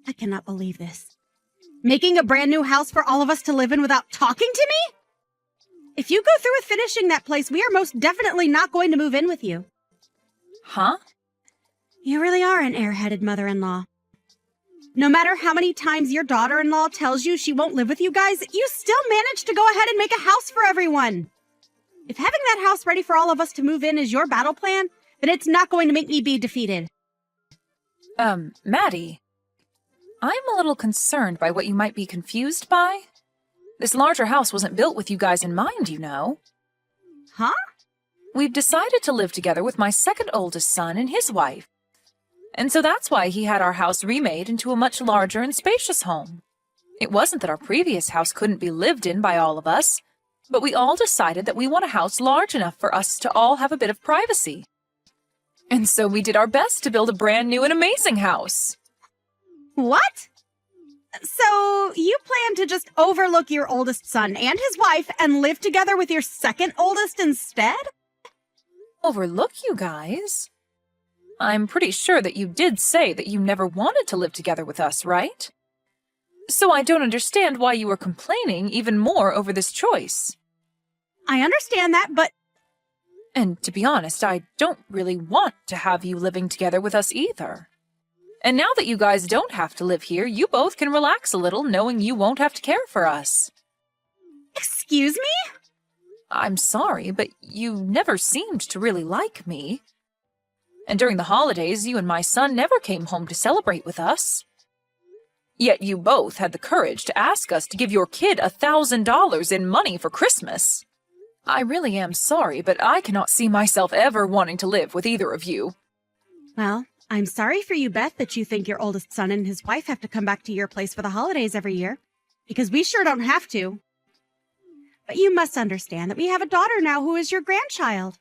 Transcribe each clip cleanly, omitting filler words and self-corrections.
I cannot believe this. Making a brand new house for all of us to live in without talking to me? If you go through with finishing that place, we are most definitely not going to move in with you. Huh? You really are an airheaded mother-in-law. No matter how many times your daughter-in-law tells you she won't live with you guys, you still manage to go ahead and make a house for everyone. If having that house ready for all of us to move in is your battle plan, then it's not going to make me be defeated. Maddie, I'm a little concerned by what you might be confused by. This larger house wasn't built with you guys in mind, you know. Huh? We've decided to live together with my second oldest son and his wife. And so that's why he had our house remade into a much larger and spacious home. It wasn't that our previous house couldn't be lived in by all of us, but we all decided that we want a house large enough for us to all have a bit of privacy. And so we did our best to build a brand new and amazing house. What? So you plan to just overlook your oldest son and his wife and live together with your second oldest instead? Overlook you guys? I'm pretty sure that you did say that you never wanted to live together with us, right? So I don't understand why you were complaining even more over this choice. I understand that, but... And to be honest, I don't really want to have you living together with us either. And now that you guys don't have to live here, you both can relax a little knowing you won't have to care for us. Excuse me? I'm sorry, but you never seemed to really like me. And during the holidays, you and my son never came home to celebrate with us. Yet you both had the courage to ask us to give your kid $1,000 in money for Christmas. I really am sorry, but I cannot see myself ever wanting to live with either of you. Well, I'm sorry for you, Beth, that you think your oldest son and his wife have to come back to your place for the holidays every year, because we sure don't have to. But you must understand that we have a daughter now who is your grandchild.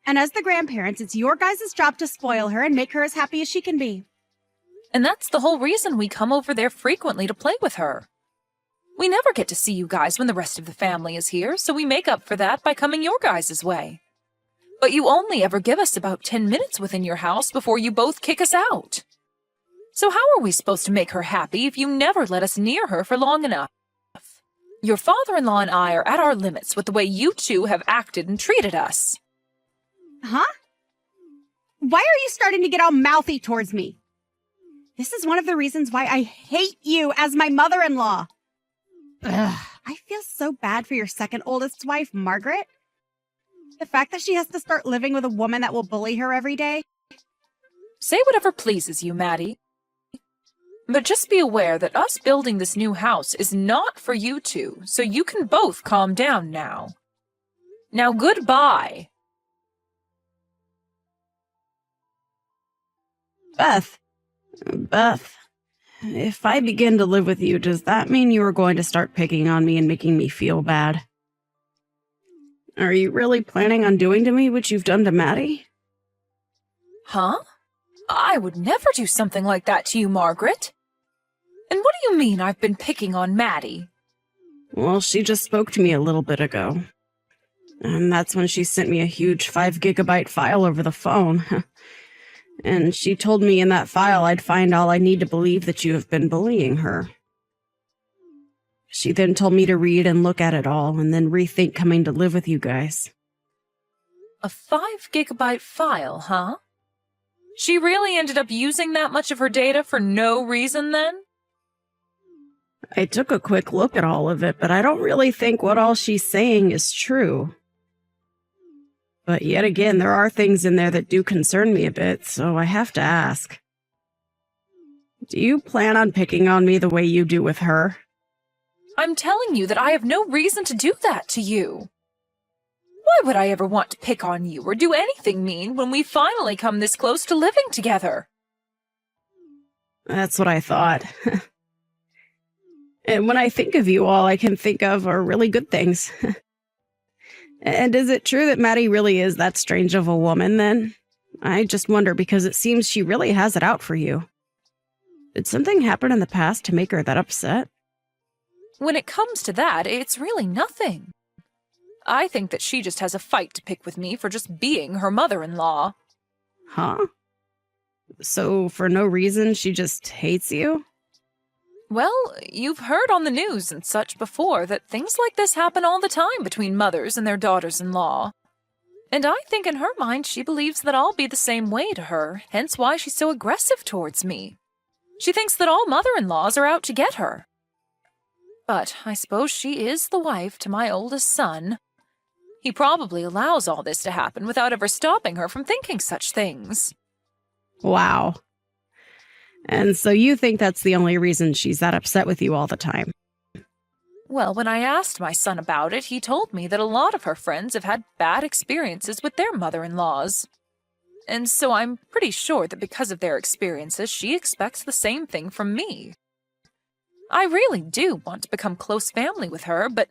And as the grandparents, it's your guys' job to spoil her and make her as happy as she can be. And that's the whole reason we come over there frequently to play with her. We never get to see you guys when the rest of the family is here, so we make up for that by coming your guys' way. But you only ever give us about 10 minutes within your house before you both kick us out. So how are we supposed to make her happy if you never let us near her for long enough? Your father-in-law and I are at our limits with the way you two have acted and treated us. Huh? Why are you starting to get all mouthy towards me? This is one of the reasons why I hate you as my mother-in-law. Ugh, I feel so bad for your second oldest wife, Margaret. The fact that she has to start living with a woman that will bully her every day. Say whatever pleases you, Maddie. But just be aware that us building this new house is not for you two, so you can both calm down now. Now goodbye. Beth, if I begin to live with you, does that mean you are going to start picking on me and making me feel bad? Are you really planning on doing to me what you've done to Maddie? Huh? I would never do something like that to you, Margaret. And what do you mean I've been picking on Maddie? Well, she just spoke to me a little bit ago. And that's when she sent me a huge 5-gigabyte file over the phone. And she told me in that file I'd find all I need to believe that you have been bullying her. She then told me to read and look at it all, and then rethink coming to live with you guys. A 5-gigabyte file, huh? She really ended up using that much of her data for no reason, then? I took a quick look at all of it, but I don't really think what all she's saying is true. But yet again, there are things in there that do concern me a bit, so I have to ask. Do you plan on picking on me the way you do with her? I'm telling you that I have no reason to do that to you. Why would I ever want to pick on you or do anything mean when we finally come this close to living together? That's what I thought. And when I think of you, all I can think of are really good things. And is it true that Maddie really is that strange of a woman, then? I just wonder because it seems she really has it out for you. Did something happen in the past to make her that upset? When it comes to that, it's really nothing. I think that she just has a fight to pick with me for just being her mother-in-law. Huh? So for no reason, she just hates you? Well, you've heard on the news and such before that things like this happen all the time between mothers and their daughters-in-law. And I think in her mind she believes that I'll be the same way to her, hence why she's so aggressive towards me. She thinks that all mother-in-laws are out to get her. But I suppose she is the wife to my oldest son. He probably allows all this to happen without ever stopping her from thinking such things. Wow. And so you think that's the only reason she's that upset with you all the time? Well, when I asked my son about it, he told me that a lot of her friends have had bad experiences with their mother-in-laws. And so I'm pretty sure that because of their experiences, she expects the same thing from me. I really do want to become close family with her, but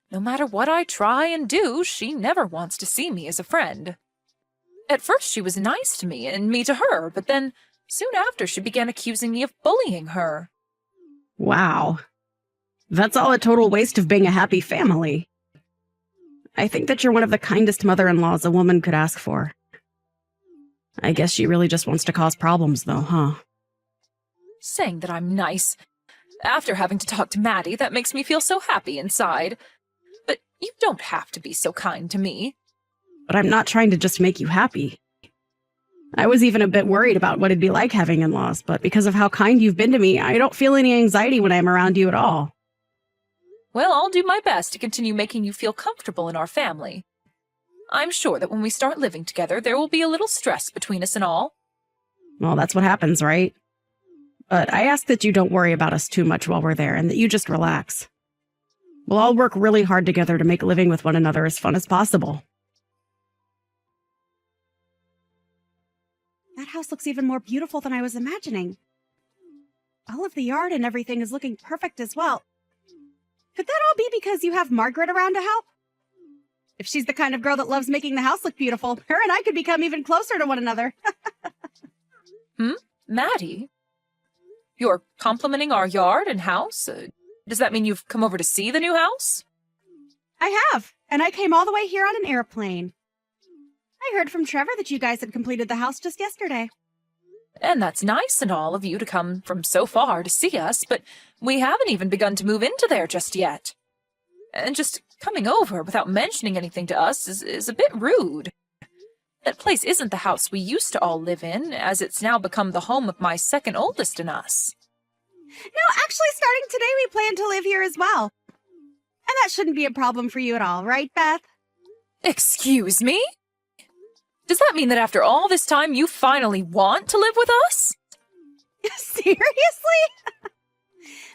no matter what I try and do, she never wants to see me as a friend. At first she was nice to me and me to her, but then soon after she began accusing me of bullying her. Wow. That's all a total waste of being a happy family. I think that you're one of the kindest mother-in-laws a woman could ask for. I guess she really just wants to cause problems, though, huh? Saying that I'm nice. After having to talk to Maddie, that makes me feel so happy inside. But you don't have to be so kind to me. But I'm not trying to just make you happy. I was even a bit worried about what it'd be like having in-laws, but because of how kind you've been to me, I don't feel any anxiety when I'm around you at all. Well, I'll do my best to continue making you feel comfortable in our family. I'm sure that when we start living together, there will be a little stress between us and all. Well, that's what happens, right? But I ask that you don't worry about us too much while we're there and that you just relax. We'll all work really hard together to make living with one another as fun as possible. That house looks even more beautiful than I was imagining. All of the yard and everything is looking perfect as well. Could that all be because you have Margaret around to help? If she's the kind of girl that loves making the house look beautiful, her and I could become even closer to one another. Maddie? You're complimenting our yard and house? Does that mean you've come over to see the new house? I have, and I came all the way here on an airplane. I heard from Trevor that you guys had completed the house just yesterday. And that's nice and all of you to come from so far to see us, but we haven't even begun to move into there just yet. And just coming over without mentioning anything to us is a bit rude. That place isn't the house we used to all live in, as it's now become the home of my second oldest and us. No, actually, starting today, we plan to live here as well. And that shouldn't be a problem for you at all, right, Beth? Excuse me? Does that mean that after all this time you finally want to live with us? Seriously?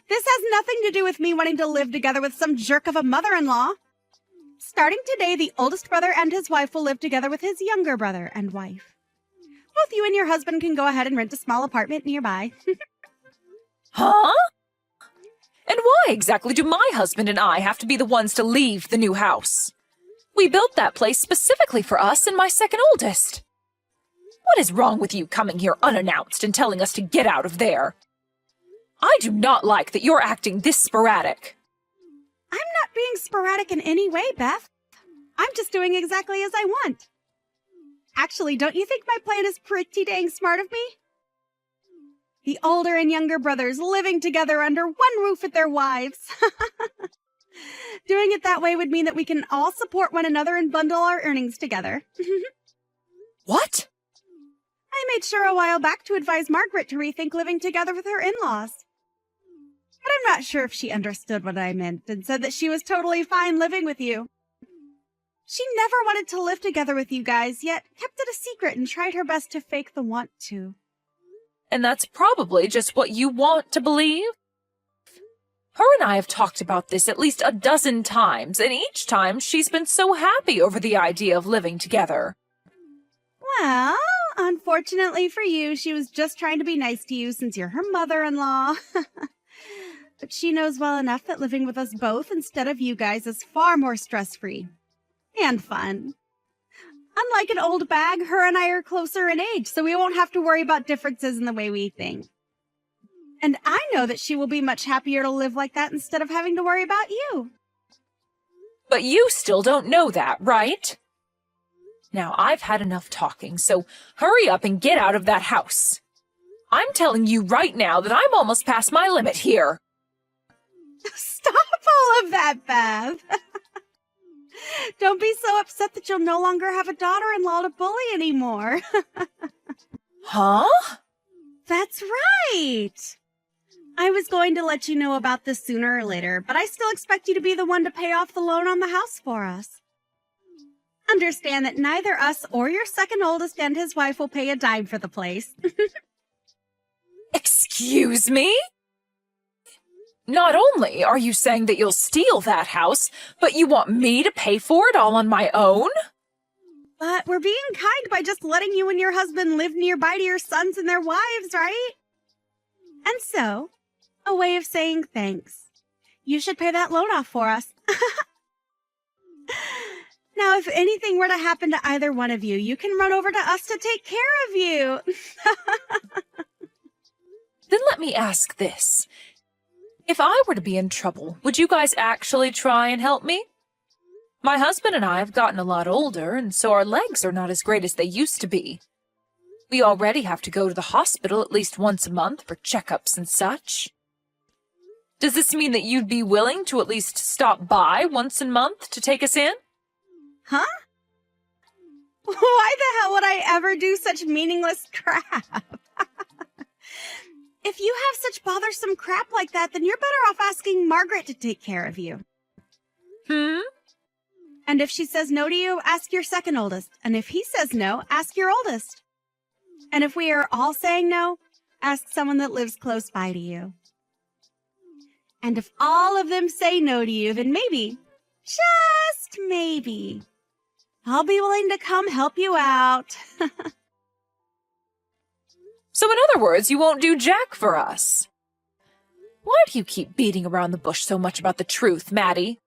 This has nothing to do with me wanting to live together with some jerk of a mother-in-law. Starting today, the oldest brother and his wife will live together with his younger brother and wife. Both you and your husband can go ahead and rent a small apartment nearby. Huh? And why exactly do my husband and I have to be the ones to leave the new house? We built that place specifically for us and my second oldest. What is wrong with you coming here unannounced and telling us to get out of there? I do not like that you're acting this sporadic. I'm not being sporadic in any way, Beth. I'm just doing exactly as I want. Actually, don't you think my plan is pretty dang smart of me? The older and younger brothers living together under one roof with their wives. Doing it that way would mean that we can all support one another and bundle our earnings together. What? I made sure a while back to advise Margaret to rethink living together with her in-laws. But I'm not sure if she understood what I meant and said that she was totally fine living with you. She never wanted to live together with you guys, yet kept it a secret and tried her best to fake the want to. And that's probably just what you want to believe? Her and I have talked about this at least a dozen times, and each time she's been so happy over the idea of living together. Well, unfortunately for you, she was just trying to be nice to you since you're her mother-in-law. But she knows well enough that living with us both instead of you guys is far more stress-free. And fun. Unlike an old bag, her and I are closer in age, so we won't have to worry about differences in the way we think. And I know that she will be much happier to live like that instead of having to worry about you. But you still don't know that, right? Now, I've had enough talking, so hurry up and get out of that house. I'm telling you right now that I'm almost past my limit here. Stop all of that, Bev. Don't be so upset that you'll no longer have a daughter-in-law to bully anymore. Huh? That's right. I was going to let you know about this sooner or later, but I still expect you to be the one to pay off the loan on the house for us. Understand that neither us or your second oldest and his wife will pay a dime for the place. Excuse me? Not only are you saying that you'll steal that house, but you want me to pay for it all on my own? But we're being kind by just letting you and your husband live nearby to your sons and their wives, right? And so, a way of saying thanks. You should pay that loan off for us. Now, if anything were to happen to either one of you, you can run over to us to take care of you. Then let me ask this. If I were to be in trouble, would you guys actually try and help me? My husband and I have gotten a lot older, and so our legs are not as great as they used to be. We already have to go to the hospital at least once a month for checkups and such. Does this mean that you'd be willing to at least stop by once a month to take us in? Huh? Why the hell would I ever do such meaningless crap? If you have such bothersome crap like that, then you're better off asking Margaret to take care of you. And if she says no to you, ask your second oldest. And if he says no, ask your oldest. And if we are all saying no, ask someone that lives close by to you. And if all of them say no to you, then maybe, just maybe, I'll be willing to come help you out. So in other words, you won't do jack for us. Why do you keep beating around the bush so much about the truth, Maddie?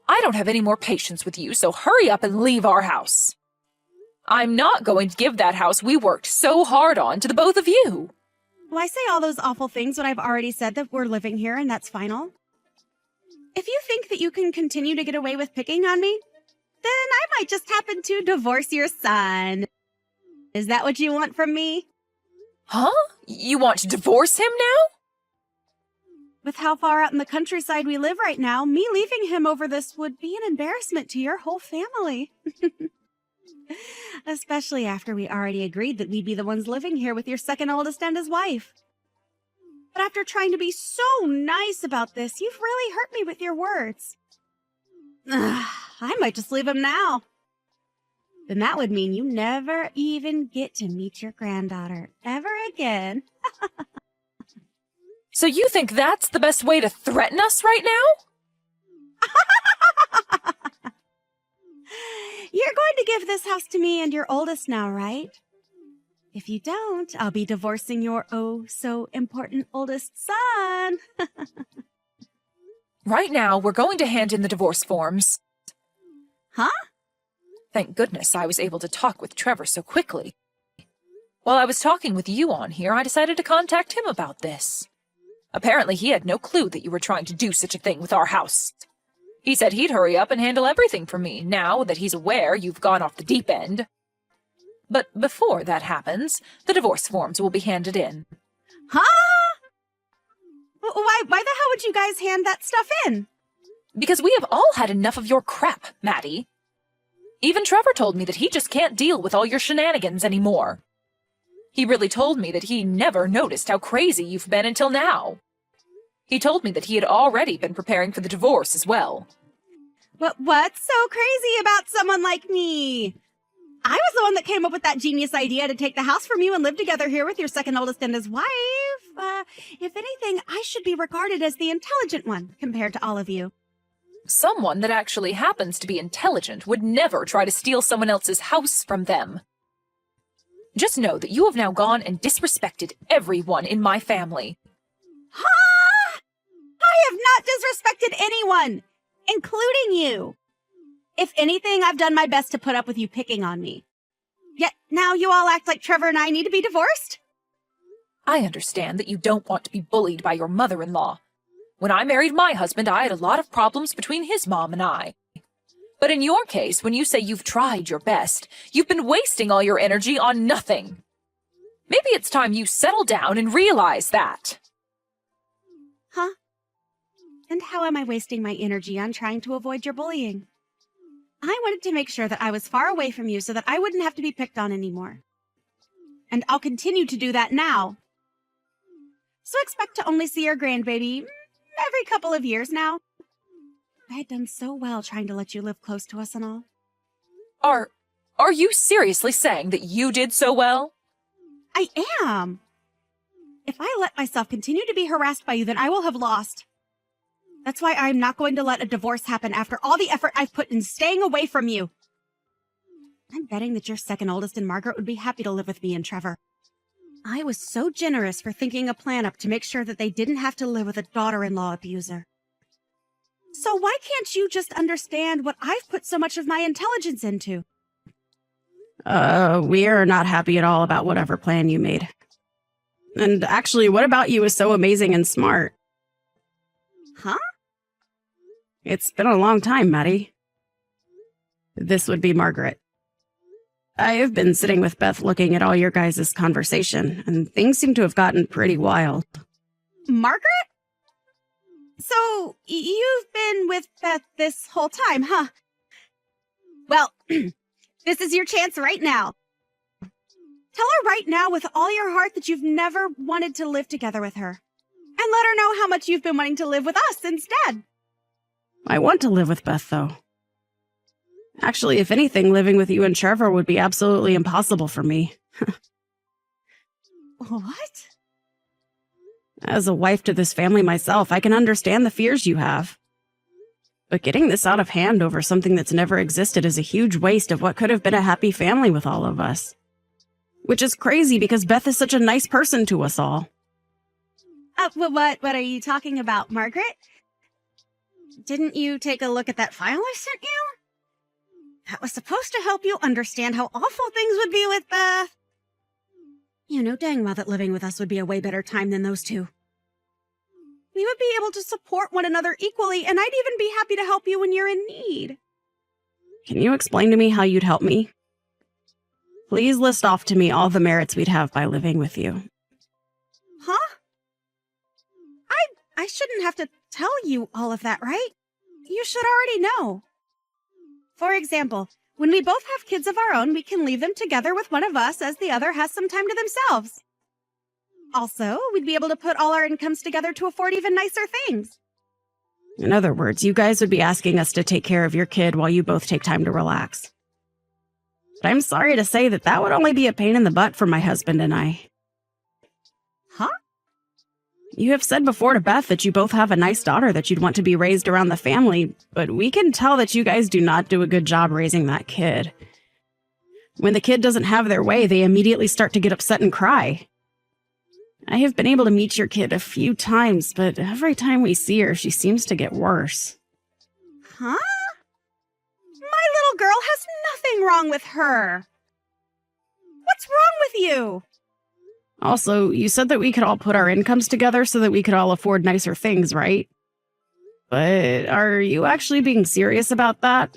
I don't have any more patience with you, so hurry up and leave our house. I'm not going to give that house we worked so hard on to the both of you. Well, I say all those awful things when I've already said that we're living here and that's final. If you think that you can continue to get away with picking on me, then I might just happen to divorce your son. Is that what you want from me? Huh? You want to divorce him now? With how far out in the countryside we live right now, me leaving him over this would be an embarrassment to your whole family. Especially after we already agreed that we'd be the ones living here with your second oldest and his wife. But after trying to be so nice about this, you've really hurt me with your words. I might just leave him now. Then that would mean you never even get to meet your granddaughter ever again. So you think that's the best way to threaten us right now? You're going to give this house to me and your oldest now, right? If you don't, I'll be divorcing your oh-so-important oldest son. Right now, we're going to hand in the divorce forms. Huh? Thank goodness I was able to talk with Trevor so quickly. While I was talking with you on here, I decided to contact him about this. Apparently, he had no clue that you were trying to do such a thing with our house. He said he'd hurry up and handle everything for me, now that he's aware you've gone off the deep end. But before that happens, the divorce forms will be handed in. Huh? Why the hell would you guys hand that stuff in? Because we have all had enough of your crap, Maddie. Even Trevor told me that he just can't deal with all your shenanigans anymore. He really told me that he never noticed how crazy you've been until now. He told me that he had already been preparing for the divorce as well. What's so crazy about someone like me? I was the one that came up with that genius idea to take the house from you and live together here with your second oldest and his wife. If anything, I should be regarded as the intelligent one compared to all of you. Someone that actually happens to be intelligent would never try to steal someone else's house from them. Just know that you have now gone and disrespected everyone in my family. Huh? I have not disrespected anyone, including you. If anything, I've done my best to put up with you picking on me. Yet now you all act like Trevor and I need to be divorced? I understand that you don't want to be bullied by your mother-in-law. When I married my husband, I had a lot of problems between his mom and I. But in your case, when you say you've tried your best, you've been wasting all your energy on nothing. Maybe it's time you settle down and realize that. Huh? And how am I wasting my energy on trying to avoid your bullying? I wanted to make sure that I was far away from you so that I wouldn't have to be picked on anymore. And I'll continue to do that now. So expect to only see your grandbaby every couple of years now. I had done so well trying to let you live close to us and all. Are you seriously saying that you did so well? I am. If I let myself continue to be harassed by you, then I will have lost. That's why I'm not going to let a divorce happen after all the effort I've put in staying away from you. I'm betting that your second oldest and Margaret would be happy to live with me and Trevor. I was so generous for thinking a plan up to make sure that they didn't have to live with a daughter-in-law abuser. So why can't you just understand what I've put so much of my intelligence into? We are not happy at all about whatever plan you made. And actually, what about you is so amazing and smart? Huh? It's been a long time, Maddie. This would be Margaret. I have been sitting with Beth looking at all your guys' conversation, and things seem to have gotten pretty wild. Margaret? So, you've been with Beth this whole time, huh? Well, this is your chance right now. Tell her right now with all your heart that you've never wanted to live together with her. And let her know how much you've been wanting to live with us instead. I want to live with Beth, though. Actually, if anything, living with you and Trevor would be absolutely impossible for me. What? As a wife to this family myself, I can understand the fears you have. But getting this out of hand over something that's never existed is a huge waste of what could have been a happy family with all of us. Which is crazy because Beth is such a nice person to us all. What are you talking about, Margaret? Didn't you take a look at that file I sent you? That was supposed to help you understand how awful things would be with Beth. You know dang well that living with us would be a way better time than those two. We would be able to support one another equally, and I'd even be happy to help you when you're in need. Can you explain to me how you'd help me? Please list off to me all the merits we'd have by living with you. Huh? I shouldn't have to tell you all of that, right? You should already know. For example, when we both have kids of our own, we can leave them together with one of us as the other has some time to themselves. Also, we'd be able to put all our incomes together to afford even nicer things. In other words, you guys would be asking us to take care of your kid while you both take time to relax. But I'm sorry to say that would only be a pain in the butt for my husband and I. Huh? You have said before to Beth that you both have a nice daughter that you'd want to be raised around the family, but we can tell that you guys do not do a good job raising that kid. When the kid doesn't have their way, they immediately start to get upset and cry. I have been able to meet your kid a few times, but every time we see her, she seems to get worse. Huh? My little girl has nothing wrong with her. What's wrong with you? Also, you said that we could all put our incomes together so that we could all afford nicer things, right? But are you actually being serious about that?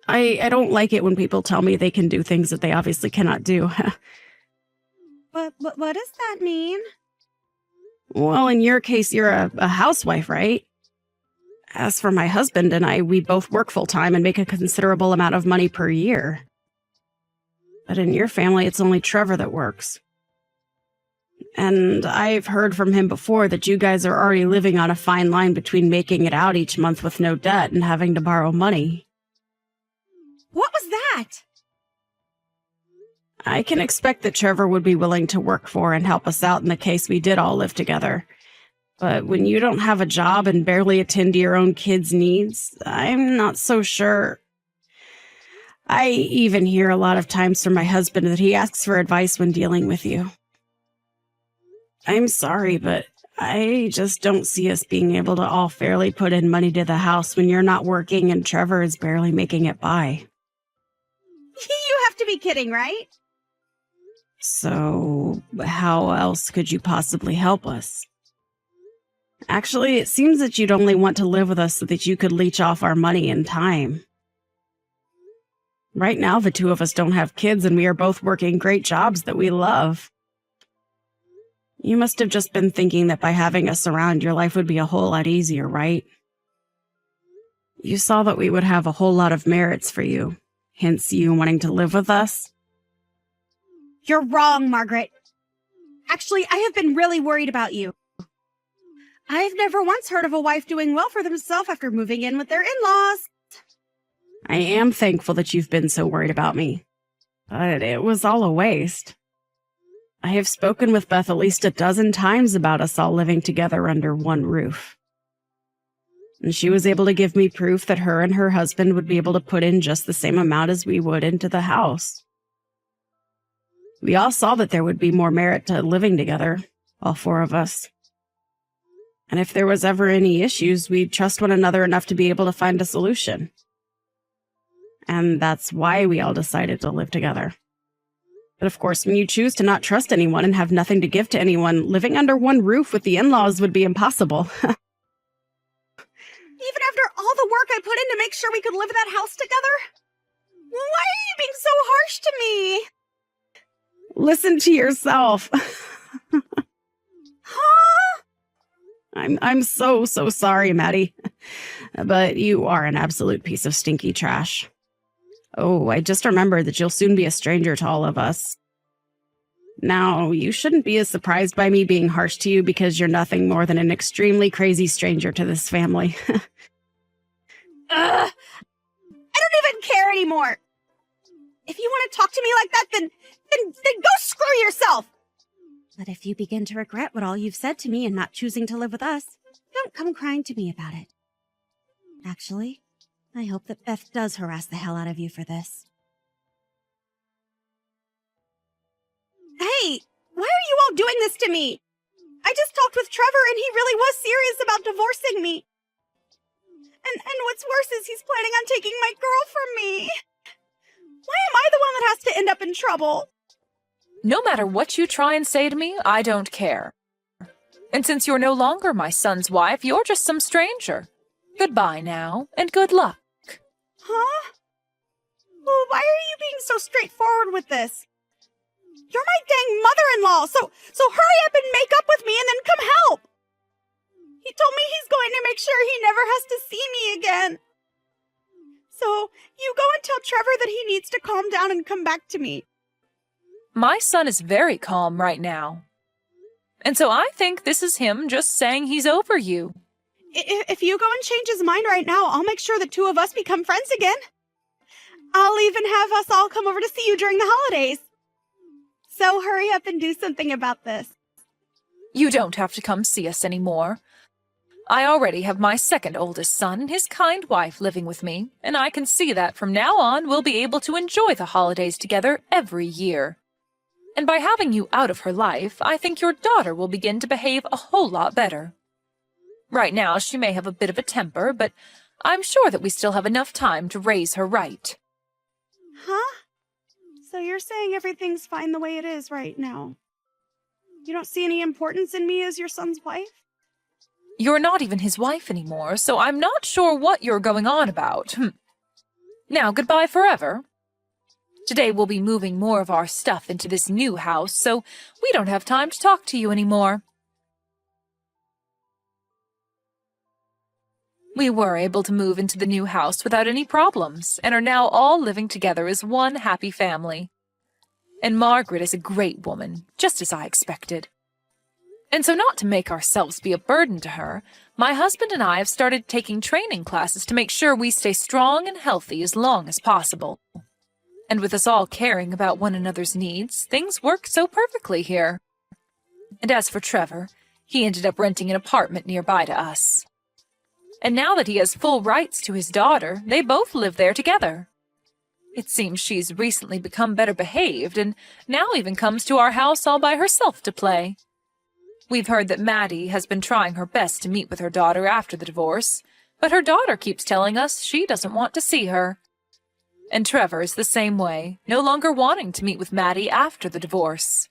I don't like it when people tell me they can do things that they obviously cannot do. What does that mean? Well, in your case, you're a housewife, right? As for my husband and I, we both work full-time and make a considerable amount of money per year. But in your family, it's only Trevor that works. And I've heard from him before that you guys are already living on a fine line between making it out each month with no debt and having to borrow money. What was that? I can expect that Trevor would be willing to work for and help us out in the case we did all live together. But when you don't have a job and barely attend to your own kids' needs, I'm not so sure. I even hear a lot of times from my husband that he asks for advice when dealing with you. I'm sorry, but I just don't see us being able to all fairly put in money to the house when you're not working and Trevor is barely making it by. You have to be kidding, right? So, how else could you possibly help us? Actually, it seems that you'd only want to live with us so that you could leech off our money and time. Right now, the two of us don't have kids, and we are both working great jobs that we love. You must have just been thinking that by having us around, your life would be a whole lot easier, right? You saw that we would have a whole lot of merits for you, hence you wanting to live with us. You're wrong, Margaret. Actually, I have been really worried about you. I've never once heard of a wife doing well for themselves after moving in with their in-laws. I am thankful that you've been so worried about me, but it was all a waste. I have spoken with Beth at least a dozen times about us all living together under one roof. And she was able to give me proof that her and her husband would be able to put in just the same amount as we would into the house. We all saw that there would be more merit to living together, all four of us. And if there was ever any issues, we'd trust one another enough to be able to find a solution. And that's why we all decided to live together. But of course, when you choose to not trust anyone and have nothing to give to anyone, living under one roof with the in-laws would be impossible. Even after all the work I put in to make sure we could live in that house together? Why are you being so harsh to me? Listen to yourself. Huh? I'm so sorry, Maddie. But you are an absolute piece of stinky trash. Oh, I just remembered that you'll soon be a stranger to all of us. Now, you shouldn't be as surprised by me being harsh to you because you're nothing more than an extremely crazy stranger to this family. I don't even care anymore. If you want to talk to me like that, then go screw yourself. But if you begin to regret what all you've said to me and not choosing to live with us, don't come crying to me about it. Actually, I hope that Beth does harass the hell out of you for this. Hey, why are you all doing this to me? I just talked with Trevor and he really was serious about divorcing me. And what's worse is he's planning on taking my girl from me. Why am I the one that has to end up in trouble? No matter what you try and say to me, I don't care. And since you're no longer my son's wife, you're just some stranger. Goodbye now, and good luck. Huh? Well, why are you being so straightforward with this? You're my dang mother-in-law, so hurry up and make up with me and then come help. He told me he's going to make sure he never has to see me again. So, you go and tell Trevor that he needs to calm down and come back to me. My son is very calm right now. And so I think this is him just saying he's over you. If you go and change his mind right now, I'll make sure the two of us become friends again. I'll even have us all come over to see you during the holidays. So hurry up and do something about this. You don't have to come see us anymore. I already have my second oldest son and his kind wife living with me, and I can see that from now on we'll be able to enjoy the holidays together every year. And by having you out of her life, I think your daughter will begin to behave a whole lot better. Right now, she may have a bit of a temper, but I'm sure that we still have enough time to raise her right. Huh? So you're saying everything's fine the way it is right now? You don't see any importance in me as your son's wife? You're not even his wife anymore, so I'm not sure what you're going on about. Now, goodbye forever. Today we'll be moving more of our stuff into this new house, so we don't have time to talk to you anymore. We were able to move into the new house without any problems, and are now all living together as one happy family. And Margaret is a great woman, just as I expected. And so not to make ourselves be a burden to her, my husband and I have started taking training classes to make sure we stay strong and healthy as long as possible. And with us all caring about one another's needs, things work so perfectly here. And as for Trevor, he ended up renting an apartment nearby to us. And now that he has full rights to his daughter, they both live there together. It seems she's recently become better behaved, and now even comes to our house all by herself to play. We've heard that Maddie has been trying her best to meet with her daughter after the divorce, but her daughter keeps telling us she doesn't want to see her. And Trevor is the same way, no longer wanting to meet with Maddie after the divorce.